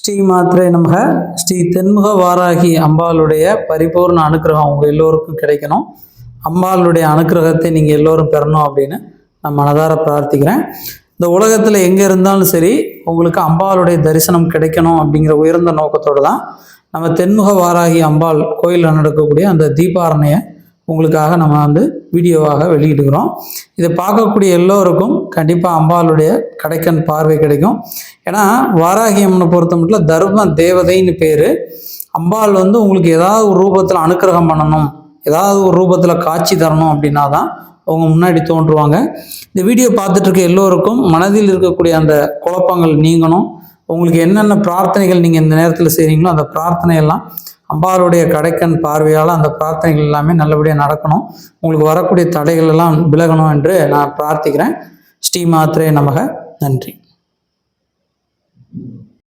ஸ்ரீ மாத்ரே நமக. ஸ்ரீ தென்முக வாராகி அம்பாளுடைய பரிபூர்ண அனுக்கிரகம் உங்கள் எல்லோருக்கும் கிடைக்கணும். அம்பாளுடைய அனுக்கிரகத்தை நீங்கள் எல்லோரும் பெறணும் அப்படின்னு நான் மனதார பிரார்த்திக்கிறேன். இந்த உலகத்தில் எங்கே இருந்தாலும் சரி உங்களுக்கு அம்பாளுடைய தரிசனம் கிடைக்கணும் அப்படிங்கிற உயர்ந்த நோக்கத்தோடு தான் நம்ம தென்முக வாராகி அம்பாள் கோயிலில் நடக்கக்கூடிய அந்த தீபாரணையை உங்களுக்காக நம்ம வீடியோவாக வெளியிடுகிறோம். இதை பார்க்கக்கூடிய எல்லோருக்கும் கண்டிப்பாக அம்பாளுடைய கடைக்கண் பார்வை கிடைக்கும். ஏன்னா வாராகி அம்மனை பொறுத்த மட்டும் தர்ம தேவதைன்னு பேர். அம்பாள் உங்களுக்கு ஏதாவது ஒரு ரூபத்தில் அனுக்கிரகம் பண்ணணும், ஏதாவது ஒரு ரூபத்தில் காட்சி தரணும் அப்படின்னா தான் அவங்க முன்னாடி தோன்றுவாங்க. இந்த வீடியோ பார்த்துட்டு இருக்க எல்லோருக்கும் மனதில் இருக்கக்கூடிய அந்த குழப்பங்கள் நீங்கணும். உங்களுக்கு என்னென்ன பிரார்த்தனைகள் நீங்கள் இந்த நேரத்தில் செய்கிறீங்களோ அந்த பிரார்த்தனையெல்லாம் அம்பாளுடைய கடைக்கண் பார்வையால் அந்த பிரார்த்தனைகள் எல்லாமே நல்லபடியாக நடக்கணும். உங்களுக்கு வரக்கூடிய தடைகள் எல்லாம் விலகணும் என்று நான் பிரார்த்திக்கிறேன். ஸ்ரீ மாத்ரே நமக. நன்றி.